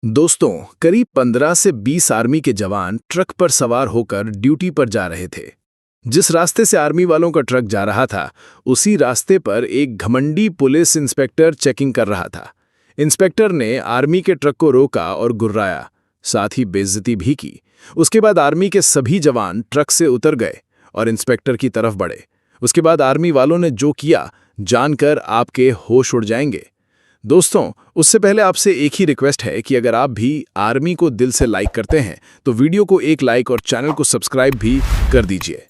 दोस्तों, करीब 15 से 20 आर्मी के जवान ट्रक पर सवार होकर ड्यूटी पर जा रहे थे। जिस रास्ते से आर्मी वालों का ट्रक जा रहा था, उसी रास्ते पर एक घमंडी पुलिस इंस्पेक्टर चेकिंग कर रहा था। इंस्पेक्टर ने आर्मी के ट्रक को रोका और गुर्राया, साथ ही बेइज्जती भी की। उसके बाद आर्मी के सभी जवान ट्रक से उतर गए और इंस्पेक्टर की तरफ बढ़े। उसके बाद आर्मी वालों ने जो किया, जानकर आपके होश उड़ जाएंगे। दोस्तों, उससे पहले आपसे एक ही रिक्वेस्ट है कि अगर आप भी आर्मी को दिल से लाइक करते हैं तो वीडियो को एक लाइक और चैनल को सब्सक्राइब भी कर दीजिए।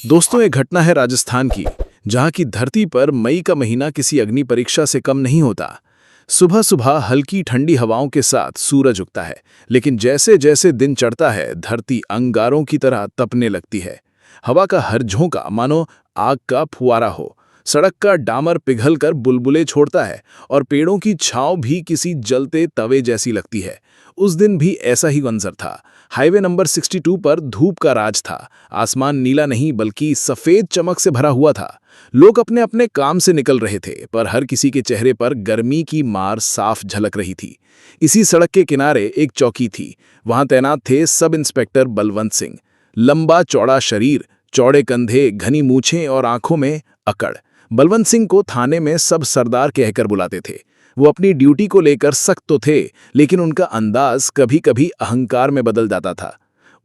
दोस्तों, एक घटना है राजस्थान की, जहां की धरती पर मई का महीना किसी अग्नि परीक्षा से कम नहीं होता। सुबह सुबह हल्की ठंडी हवाओं के साथ सूरज उगता है, लेकिन जैसे जैसे दिन चढ़ता है धरती अंगारों की तरह तपने लगती है। हवा का हर झोंका मानो आग का फुवारा हो। सड़क का डामर पिघलकर बुलबुले छोड़ता है और पेड़ों की छांव भी किसी जलते तवे जैसी लगती है। उस दिन भी ऐसा ही मंजर था। हाईवे नंबर 62 पर धूप का राज था। आसमान नीला नहीं बल्कि सफेद चमक से भरा हुआ था। लोग अपने अपने काम से निकल रहे थे, पर हर किसी के चेहरे पर गर्मी की मार साफ झलक रही थी। इसी सड़क के किनारे एक चौकी थी। वहां तैनात थे सब इंस्पेक्टर बलवंत सिंह। लंबा चौड़ा शरीर, चौड़े कंधे, घनी मूछें और आंखों में अकड़। बलवंत सिंह को थाने में सब सरदार कहकर बुलाते थे। वो अपनी ड्यूटी को लेकर सख्त तो थे, लेकिन उनका अंदाज कभी कभी अहंकार में बदल जाता था।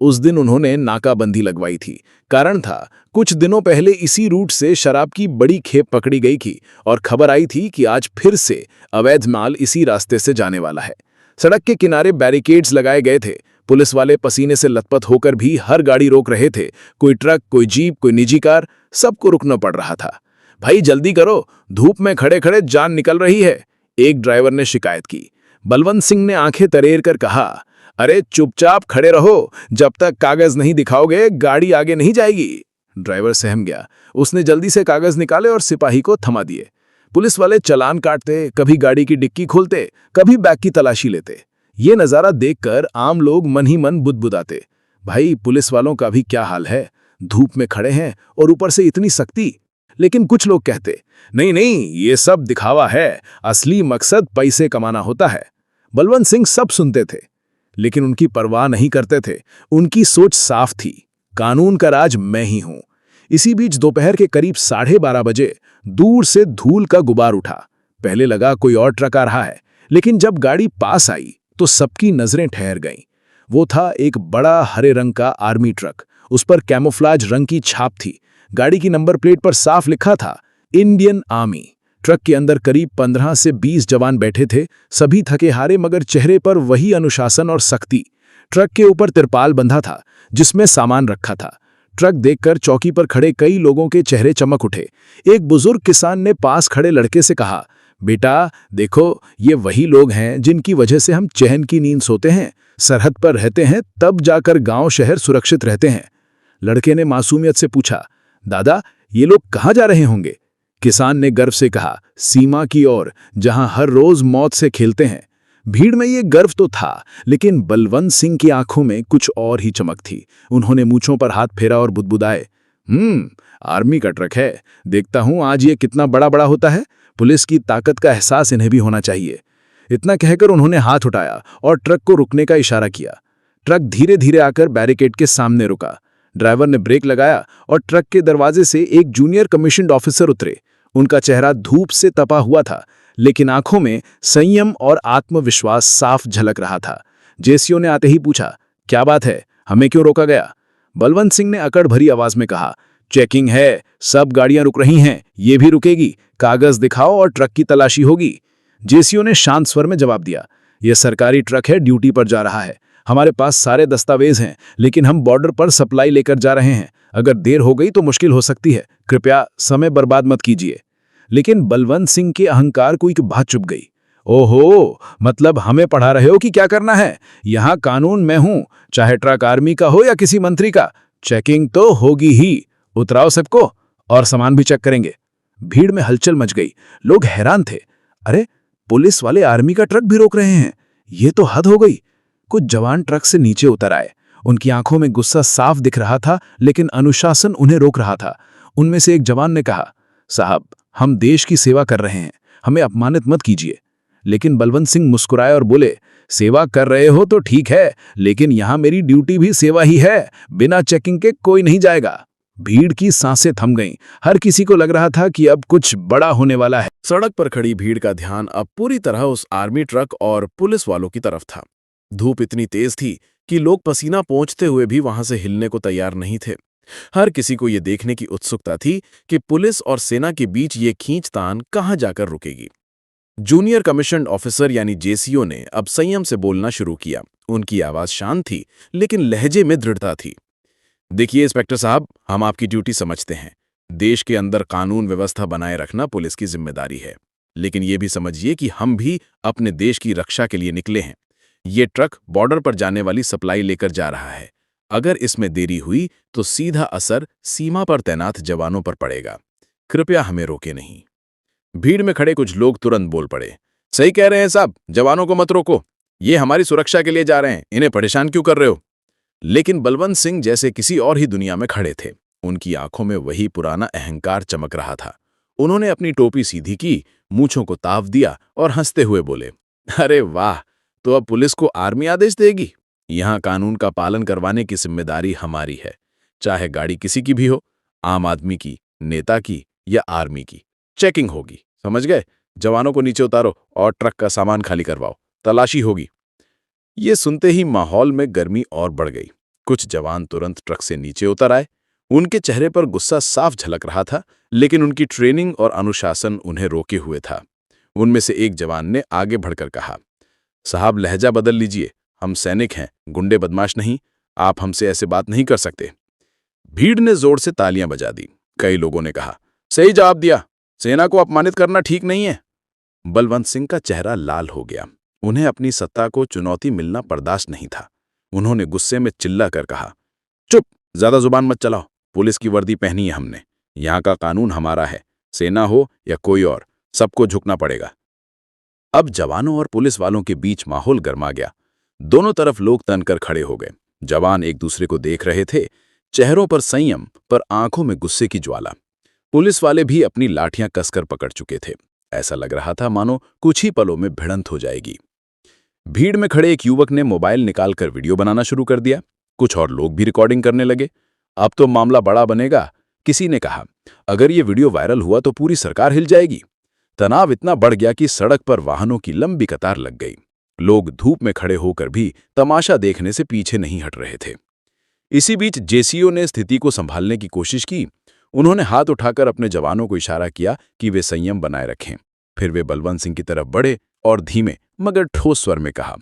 उस दिन उन्होंने नाकाबंदी लगवाई थी। कारण था, कुछ दिनों पहले इसी रूट से शराब की बड़ी खेप पकड़ी गई थी और खबर आई थी कि आज फिर से अवैध माल इसी रास्ते से जाने वाला है। सड़क के किनारे बैरिकेड्स लगाए गए थे। पुलिस वाले पसीने से लथपथ होकर भी हर गाड़ी रोक रहे थे। कोई ट्रक, कोई जीप, कोई निजी कार, सबको रुकना पड़ रहा था। भाई जल्दी करो, धूप में खड़े खड़े जान निकल रही है, एक ड्राइवर ने शिकायत की। बलवंत सिंह ने आंखें तरेर कर कहा, अरे चुपचाप खड़े रहो, जब तक कागज नहीं दिखाओगे गाड़ी आगे नहीं जाएगी। ड्राइवर सहम गया। उसने जल्दी से कागज निकाले और सिपाही को थमा दिए। पुलिस वाले चालान काटते, कभी गाड़ी की डिक्की खोलते, कभी बैग की तलाशी लेते। ये नजारा देखकर आम लोग मन ही मन बुदबुदाते। भाई पुलिस वालों का भी क्या हाल है, धूप में खड़े हैं और ऊपर से इतनी सख्ती। लेकिन कुछ लोग कहते, नहीं नहीं, ये सब दिखावा है, असली मकसद पैसे कमाना होता है। बलवंत सिंह सब सुनते थे, लेकिन उनकी परवाह नहीं करते थे। उनकी सोच साफ थी, कानून का राज मैं ही हूं। इसी बीच दोपहर के करीब 12:30 बजे दूर से धूल का गुबार उठा। पहले लगा कोई और ट्रक आ रहा है, लेकिन जब गाड़ी पास आई तो सबकी नजरें ठहर गईं। वो था एक बड़ा हरे रंग का आर्मी ट्रक। उस पर कैमोफ्लाज रंग की छाप थी। गाड़ी की नंबर प्लेट पर साफ लिखा था, इंडियन आर्मी। ट्रक के अंदर करीब 15 से 20 जवान बैठे थे, सभी थके हारे, मगर चेहरे पर वही अनुशासन और सख्ती। ट्रक के ऊपर तिरपाल बंधा था, जिसमें सामान रखा था। ट्रक देखकर चौकी पर खड़े कई लोगों के चेहरे चमक उठे। एक बुजुर्ग किसान ने पास खड़े लड़के से कहा, बेटा देखो, ये वही लोग हैं जिनकी वजह से हम चैन की नींद सोते हैं, सरहद पर रहते हैं, तब जाकर गांव शहर सुरक्षित रहते हैं। लड़के ने मासूमियत से पूछा, दादा ये लोग कहाँ जा रहे होंगे? किसान ने गर्व से कहा, सीमा की ओर, जहां हर रोज मौत से खेलते हैं। भीड़ में ये गर्व तो था, लेकिन बलवंत सिंह की आंखों में कुछ और ही चमक थी। उन्होंने मूंछों पर हाथ फेरा और बुदबुदाए, आर्मी का ट्रक है, देखता हूं आज ये कितना बड़ा बड़ा होता है। पुलिस की ताकत का एहसास इन्हें भी होना चाहिए। इतना कहकर उन्होंने हाथ उठाया और ट्रक को रुकने का इशारा किया। ट्रक धीरे धीरे आकर बैरिकेड के सामने रुका। ड्राइवर ने ब्रेक लगाया और ट्रक के दरवाजे से एक जूनियर कमीशन्ड ऑफिसर उतरे। उनका चेहरा धूप से तपा हुआ था, लेकिन आंखों में संयम और आत्मविश्वास साफ झलक रहा था। जेसीओ ने आते ही पूछा, क्या बात है, हमें क्यों रोका गया? बलवंत सिंह ने अकड़ भरी आवाज में कहा, चेकिंग है, सब गाड़ियां रुक रही हैं, ये भी रुकेगी, कागज दिखाओ और ट्रक की तलाशी होगी। जेसीओ ने शांत स्वर में जवाब दिया, यह सरकारी ट्रक है, ड्यूटी पर जा रहा है, हमारे पास सारे दस्तावेज हैं, लेकिन हम बॉर्डर पर सप्लाई लेकर जा रहे हैं। अगर देर हो गई तो मुश्किल हो सकती है, कृपया समय बर्बाद मत कीजिए। लेकिन बलवंत सिंह के अहंकार को एक बात चुभ गई। ओहो, मतलब हमें पढ़ा रहे हो कि क्या करना है? यहाँ कानून मैं हूं, चाहे ट्रक आर्मी का हो या किसी मंत्री का, चेकिंग तो होगी ही। उतराओ सबको और सामान भी चेक करेंगे। भीड़ में हलचल मच गई। लोग हैरान थे, अरे पुलिस वाले आर्मी का ट्रक भी रोक रहे हैं, ये तो हद हो गई। कुछ जवान ट्रक से नीचे उतर आए। उनकी आंखों में गुस्सा साफ दिख रहा था, लेकिन अनुशासन उन्हें रोक रहा था। उनमें से एक जवान ने कहा, साहब हम देश की सेवा कर रहे हैं, हमें अपमानित मत कीजिए। लेकिन बलवंत सिंह मुस्कुराए और बोले, सेवा कर रहे हो तो ठीक है, लेकिन यहां मेरी ड्यूटी भी सेवा ही है, बिना चेकिंग के कोई नहीं जाएगा। भीड़ की सांसें थम गईं। हर किसी को लग रहा था कि अब कुछ बड़ा होने वाला है। सड़क पर खड़ी भीड़ का ध्यान अब पूरी तरह उस आर्मी ट्रक और पुलिस वालों की तरफ था। धूप इतनी तेज थी कि लोग पसीना पोंछते हुए भी वहां से हिलने को तैयार नहीं थे। हर किसी को ये देखने की उत्सुकता थी कि पुलिस और सेना के बीच ये खींचतान कहां जाकर रुकेगी। जूनियर कमीशन्ड ऑफिसर यानी जेसीओ ने अब संयम से बोलना शुरू किया। उनकी आवाज शांत थी, लेकिन लहजे में दृढ़ता थी। देखिए इंस्पेक्टर साहब, हम आपकी ड्यूटी समझते हैं। देश के अंदर कानून व्यवस्था बनाए रखना पुलिस की जिम्मेदारी है, लेकिन ये भी समझिए कि हम भी अपने देश की रक्षा के लिए निकले हैं। ये ट्रक बॉर्डर पर जाने वाली सप्लाई लेकर जा रहा है। अगर इसमें देरी हुई तो सीधा असर सीमा पर तैनात जवानों पर पड़ेगा। कृपया हमें रोके नहीं। भीड़ में खड़े कुछ लोग तुरंत बोल पड़े, सही कह रहे हैं साहब, जवानों को मत रोको, ये हमारी सुरक्षा के लिए जा रहे हैं, इन्हें परेशान क्यों कर रहे हो? लेकिन बलवंत सिंह जैसे किसी और ही दुनिया में खड़े थे। उनकी आंखों में वही पुराना अहंकार चमक रहा था। उन्होंने अपनी टोपी सीधी की, मूंछों को ताव दिया और हंसते हुए बोले, अरे वाह, तो अब पुलिस को आर्मी आदेश देगी? यहां कानून का पालन करवाने की जिम्मेदारी हमारी है, चाहे गाड़ी किसी की भी हो, आम आदमी की, नेता की या आर्मी की। चेकिंग होगी, समझ गए? जवानों को नीचे उतारो और ट्रक का सामान खाली करवाओ, तलाशी होगी। ये सुनते ही माहौल में गर्मी और बढ़ गई। कुछ जवान तुरंत ट्रक से नीचे उतर आए। उनके चेहरे पर गुस्सा साफ झलक रहा था, लेकिन उनकी ट्रेनिंग और अनुशासन उन्हें रोके हुए था। उनमें से एक जवान ने आगे बढ़कर कहा, साहब लहजा बदल लीजिए, हम सैनिक हैं, गुंडे बदमाश नहीं, आप हमसे ऐसे बात नहीं कर सकते। भीड़ ने जोर से तालियां बजा दी। कई लोगों ने कहा, सही जवाब दिया, सेना को अपमानित करना ठीक नहीं है। बलवंत सिंह का चेहरा लाल हो गया। उन्हें अपनी सत्ता को चुनौती मिलना बर्दाश्त नहीं था। उन्होंने गुस्से में चिल्ला कर कहा, चुप, ज्यादा जुबान मत चलाओ, पुलिस की वर्दी पहनी है हमने, यहाँ का कानून हमारा है, सेना हो या कोई और, सबको झुकना पड़ेगा। अब जवानों और पुलिस वालों के बीच माहौल गर्मा गया। दोनों तरफ लोग तनकर खड़े हो गए। जवान एक दूसरे को देख रहे थे, चेहरों पर संयम पर आंखों में गुस्से की ज्वाला। पुलिस वाले भी अपनी लाठियां कसकर पकड़ चुके थे। ऐसा लग रहा था मानो कुछ ही पलों में भिड़ंत हो जाएगी। भीड़ में खड़े एक युवक ने मोबाइल निकालकर वीडियो बनाना शुरू कर दिया। कुछ और लोग भी रिकॉर्डिंग करने लगे। अब तो मामला बड़ा बनेगा, किसी ने कहा। अगर ये वीडियो वायरल हुआ तो पूरी सरकार हिल जाएगी। तनाव इतना बढ़ गया कि सड़क पर वाहनों की लंबी कतार लग गई। लोग धूप में खड़े होकर भी तमाशा देखने से पीछे नहीं हट रहे थे। इसी बीच जेसीओ ने स्थिति को संभालने की कोशिश की। उन्होंने हाथ उठाकर अपने जवानों को इशारा किया कि वे संयम बनाए रखें। फिर वे बलवंत सिंह की तरफ बढ़े और धीमे मगर ठोस स्वर में कहा,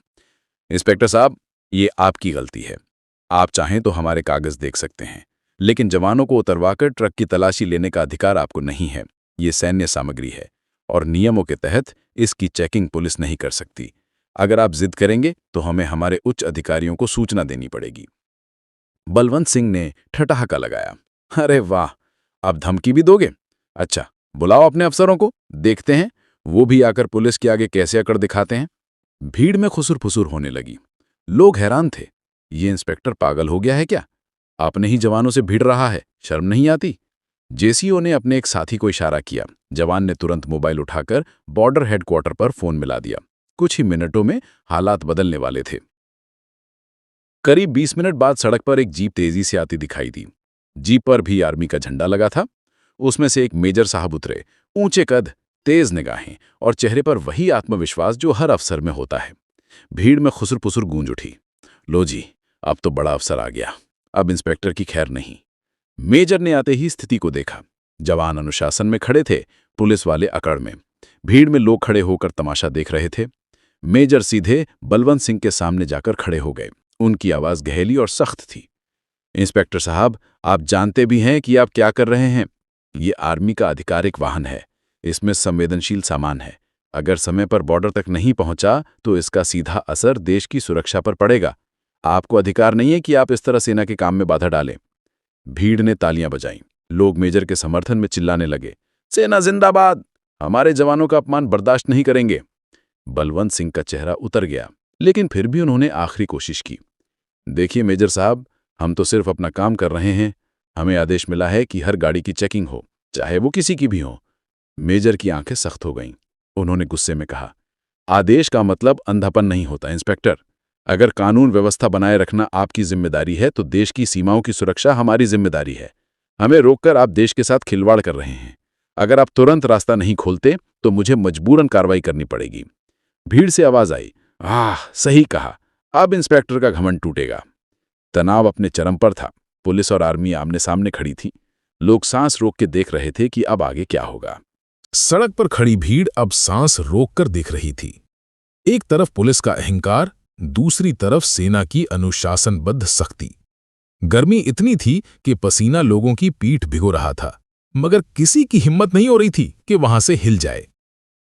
इंस्पेक्टर साहब, ये आपकी गलती है। आप चाहें तो हमारे कागज देख सकते हैं, लेकिन जवानों को उतरवाकर ट्रक की तलाशी लेने का अधिकार आपको नहीं है। ये सैन्य सामग्री है और नियमों के तहत इसकी चेकिंग पुलिस नहीं कर सकती। अगर आप जिद करेंगे तो हमें हमारे उच्च अधिकारियों को सूचना देनी पड़ेगी। बलवंत सिंह ने ठठाका लगाया, अरे वाह, अब धमकी भी दोगे? अच्छा, बुलाओ अपने अफसरों को, देखते हैं वो भी आकर पुलिस के आगे कैसे अकड़ दिखाते हैं। भीड़ में खुसुर-फुसुर होने लगी। लोग हैरान थे, ये इंस्पेक्टर पागल हो गया है क्या? अपने ही जवानों से भिड़ रहा है, शर्म नहीं आती? जेसीओ ने अपने एक साथी को इशारा किया। जवान ने तुरंत मोबाइल उठाकर बॉर्डर हेडक्वार्टर पर फोन मिला दिया। कुछ ही मिनटों में हालात बदलने वाले थे। करीब 20 मिनट बाद सड़क पर एक जीप तेजी से आती दिखाई दी। जीप पर भी आर्मी का झंडा लगा था। उसमें से एक मेजर साहब उतरे, ऊंचे कद, तेज निगाहें और चेहरे पर वही आत्मविश्वास जो हर अफसर में होता है। भीड़ में खुसुर-पुसुर गूंज उठी। लो जी, अब तो बड़ा अफसर आ गया, अब इंस्पेक्टर की खैर नहीं। मेजर ने आते ही स्थिति को देखा। जवान अनुशासन में खड़े थे, पुलिस वाले अकड़ में। भीड़ में लोग खड़े होकर तमाशा देख रहे थे। मेजर सीधे बलवंत सिंह के सामने जाकर खड़े हो गए। उनकी आवाज गहरी और सख्त थी। इंस्पेक्टर साहब, आप जानते भी हैं कि आप क्या कर रहे हैं। ये आर्मी का आधिकारिक वाहन है, इसमें संवेदनशील सामान है। अगर समय पर बॉर्डर तक नहीं पहुंचा तो इसका सीधा असर देश की सुरक्षा पर पड़ेगा। आपको अधिकार नहीं है कि आप इस तरह सेना के काम में बाधा डालें। भीड़ ने तालियां बजाईं। लोग मेजर के समर्थन में चिल्लाने लगे, सेना जिंदाबाद, हमारे जवानों का अपमान बर्दाश्त नहीं करेंगे। बलवंत सिंह का चेहरा उतर गया, लेकिन फिर भी उन्होंने आखिरी कोशिश की। देखिए मेजर साहब, हम तो सिर्फ अपना काम कर रहे हैं। हमें आदेश मिला है कि हर गाड़ी की चेकिंग हो, चाहे वो किसी की भी हो। मेजर की आंखें सख्त हो गईं। उन्होंने गुस्से में कहा, आदेश का मतलब अंधापन नहीं होता इंस्पेक्टर। अगर कानून व्यवस्था बनाए रखना आपकी जिम्मेदारी है तो देश की सीमाओं की सुरक्षा हमारी जिम्मेदारी है। हमें रोककर आप देश के साथ खिलवाड़ कर रहे हैं। अगर आप तुरंत रास्ता नहीं खोलते तो मुझे मजबूरन कार्रवाई करनी पड़ेगी। भीड़ से आवाज आई, सही कहा, अब इंस्पेक्टर का घमंड टूटेगा। तनाव अपने चरम पर था। पुलिस और आर्मी आमने सामने खड़ी थी। लोग सांस रोक के देख रहे थे कि अब आगे क्या होगा। सड़क पर खड़ी भीड़ अब सांस रोककर देख रही थी। एक तरफ पुलिस का अहंकार, दूसरी तरफ सेना की अनुशासनबद्ध सख्ती। गर्मी इतनी थी कि पसीना लोगों की पीठ भिगो रहा था, मगर किसी की हिम्मत नहीं हो रही थी कि वहां से हिल जाए।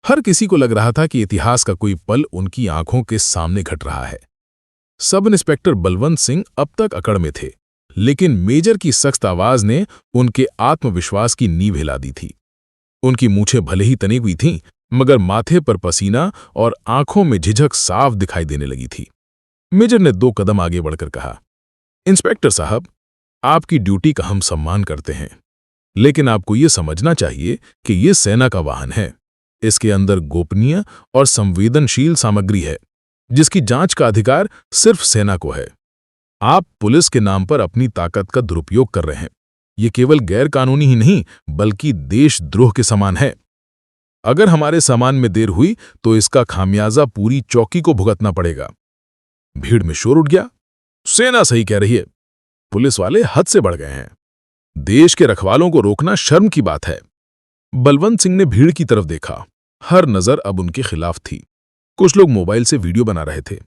हर किसी को लग रहा था कि इतिहास का कोई पल उनकी आंखों के सामने घट रहा है। सब इंस्पेक्टर बलवंत सिंह अब तक अकड़ में थे, लेकिन मेजर की सख्त आवाज ने उनके आत्मविश्वास की नींव हिला दी थी। उनकी मूछें भले ही तनी हुई थीं, मगर माथे पर पसीना और आंखों में झिझक साफ दिखाई देने लगी थी। मेजर ने 2 कदम आगे बढ़कर कहा, इंस्पेक्टर साहब, आपकी ड्यूटी का हम सम्मान करते हैं, लेकिन आपको ये समझना चाहिए कि ये सेना का वाहन है। इसके अंदर गोपनीय और संवेदनशील सामग्री है, जिसकी जांच का अधिकार सिर्फ सेना को है। आप पुलिस के नाम पर अपनी ताकत का दुरुपयोग कर रहे हैं। ये केवल गैर कानूनी ही नहीं, बल्कि देशद्रोह के समान है। अगर हमारे सामान में देर हुई तो इसका खामियाजा पूरी चौकी को भुगतना पड़ेगा। भीड़ में शोर उठ गया, सेना सही कह रही है। पुलिस वाले हद से बढ़ गए हैं। देश के रखवालों को रोकना शर्म की बात है। बलवंत सिंह ने भीड़ की तरफ देखा। हर नजर अब उनके खिलाफ थी। कुछ लोग मोबाइल से वीडियो बना रहे थे।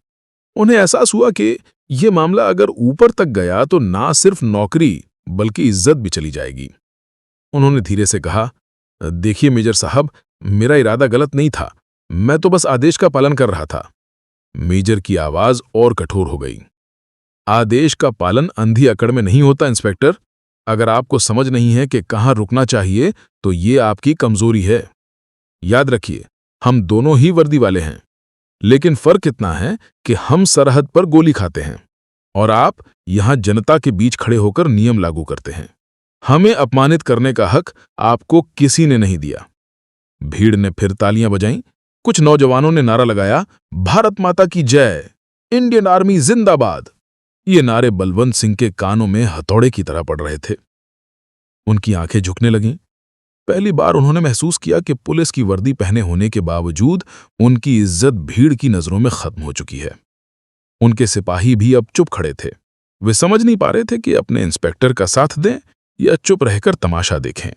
उन्हें एहसास हुआ कि यह मामला अगर ऊपर तक गया तो ना सिर्फ नौकरी बल्कि इज्जत भी चली जाएगी। उन्होंने धीरे से कहा, देखिए मेजर साहब, मेरा इरादा गलत नहीं था, मैं तो बस आदेश का पालन कर रहा था। मेजर की आवाज और कठोर हो गई। आदेश का पालन अंधी अकड़ में नहीं होता इंस्पेक्टर। अगर आपको समझ नहीं है कि कहां रुकना चाहिए तो ये आपकी कमजोरी है। याद रखिए, हम दोनों ही वर्दी वाले हैं, लेकिन फर्क इतना है कि हम सरहद पर गोली खाते हैं और आप यहां जनता के बीच खड़े होकर नियम लागू करते हैं। हमें अपमानित करने का हक आपको किसी ने नहीं दिया। भीड़ ने फिर तालियां बजाईं। कुछ नौजवानों ने नारा लगाया, भारत माता की जय, इंडियन आर्मी जिंदाबाद। ये नारे बलवंत सिंह के कानों में हथौड़े की तरह पड़ रहे थे। उनकी आंखें झुकने लगीं। पहली बार उन्होंने महसूस किया कि पुलिस की वर्दी पहने होने के बावजूद उनकी इज्जत भीड़ की नजरों में खत्म हो चुकी है। उनके सिपाही भी अब चुप खड़े थे। वे समझ नहीं पा रहे थे कि अपने इंस्पेक्टर का साथ दें या चुप रहकर तमाशा देखें।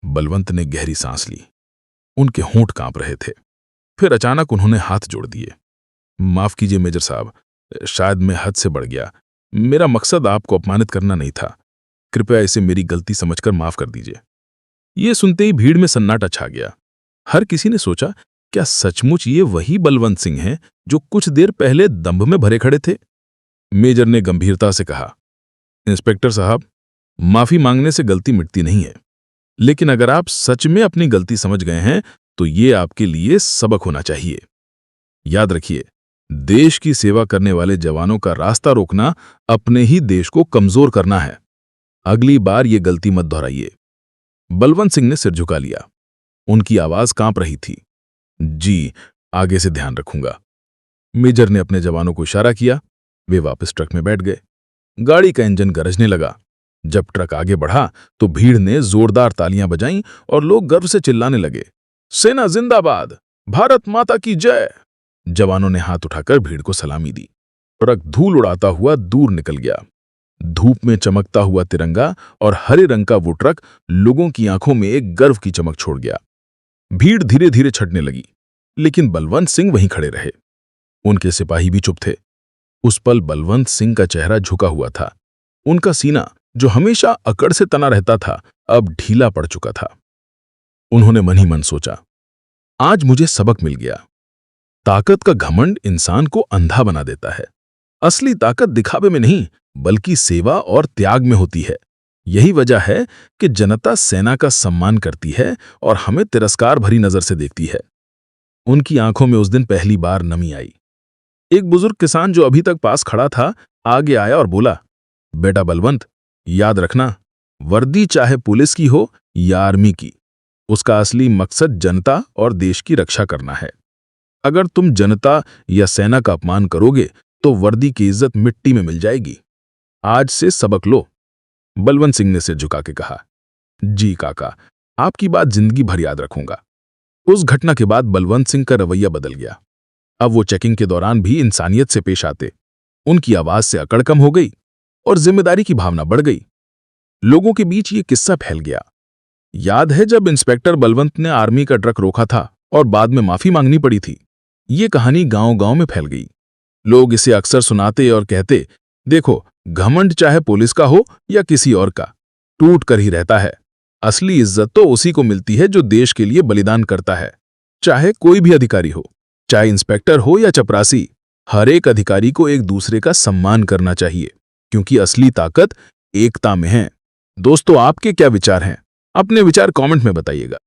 बलवंत ने गहरी सांस ली। उनके होंठ कांप रहे थे। फिर अचानक उन्होंने हाथ जोड़ दिए। माफ कीजिए मेजर साहब, शायद मैं हद से बढ़ गया। मेरा मकसद आपको अपमानित करना नहीं था। कृपया इसे मेरी गलती समझकर माफ कर दीजिए। ये सुनते ही भीड़ में सन्नाटा छा गया। हर किसी ने सोचा, क्या सचमुच ये वही बलवंत सिंह हैं जो कुछ देर पहले दंभ में भरे खड़े थे? मेजर ने गंभीरता से कहा, इंस्पेक्टर साहब, माफी मांगने से गलती मिटती नहीं है, लेकिन अगर आप सच में अपनी गलती समझ गए हैं तो ये आपके लिए सबक होना चाहिए। याद रखिए, देश की सेवा करने वाले जवानों का रास्ता रोकना अपने ही देश को कमजोर करना है। अगली बार ये गलती मत दोहराइए। बलवंत सिंह ने सिर झुका लिया। उनकी आवाज कांप रही थी। जी, आगे से ध्यान रखूंगा। मेजर ने अपने जवानों को इशारा किया। वे वापस ट्रक में बैठ गए। गाड़ी का इंजन गरजने लगा। जब ट्रक आगे बढ़ा तो भीड़ ने जोरदार तालियां बजाईं और लोग गर्व से चिल्लाने लगे, सेना जिंदाबाद, भारत माता की जय। जवानों ने हाथ उठाकर भीड़ को सलामी दी। ट्रक धूल उड़ाता हुआ दूर निकल गया। धूप में चमकता हुआ तिरंगा और हरे रंग का वो ट्रक लोगों की आंखों में एक गर्व की चमक छोड़ गया। भीड़ धीरे धीरे छटने लगी, लेकिन बलवंत सिंह वहीं खड़े रहे। उनके सिपाही भी चुप थे। उस पल बलवंत सिंह का चेहरा झुका हुआ था। उनका सीना, जो हमेशा अकड़ से तना रहता था, अब ढीला पड़ चुका था। उन्होंने मन ही मन सोचा, आज मुझे सबक मिल गया। ताकत का घमंड इंसान को अंधा बना देता है। असली ताकत दिखावे में नहीं, बल्कि सेवा और त्याग में होती है। यही वजह है कि जनता सेना का सम्मान करती है और हमें तिरस्कार भरी नजर से देखती है। उनकी आंखों में उस दिन पहली बार नमी आई। एक बुजुर्ग किसान जो अभी तक पास खड़ा था, आगे आया और बोला, बेटा बलवंत, याद रखना, वर्दी चाहे पुलिस की हो या आर्मी की, उसका असली मकसद जनता और देश की रक्षा करना है। अगर तुम जनता या सेना का अपमान करोगे तो वर्दी की इज्जत मिट्टी में मिल जाएगी। आज से सबक लो। बलवंत सिंह ने सिर झुका के कहा। जी काका, आपकी बात जिंदगी भर याद रखूंगा। उस घटना के बाद बलवंत सिंह का रवैया बदल गया। अब वो चेकिंग के दौरान भी इंसानियत से पेश आते। उनकी आवाज से अकड़ कम हो गई और जिम्मेदारी की भावना बढ़ गई। लोगों के बीच ये किस्सा फैल गया। याद है जब इंस्पेक्टर बलवंत ने आर्मी का ट्रक रोका था और बाद में माफी मांगनी पड़ी थी। ये कहानी गांव-गांव में फैल गई। लोग इसे अक्सर सुनाते और कहते, देखो, घमंड चाहे पुलिस का हो या किसी और का, टूट कर ही रहता है। असली इज्जत तो उसी को मिलती है जो देश के लिए बलिदान करता है। चाहे कोई भी अधिकारी हो, चाहे इंस्पेक्टर हो या चपरासी, हर एक अधिकारी को एक दूसरे का सम्मान करना चाहिए, क्योंकि असली ताकत एकता में है। दोस्तों, आपके क्या विचार हैं? अपने विचार कमेंट में बताइएगा।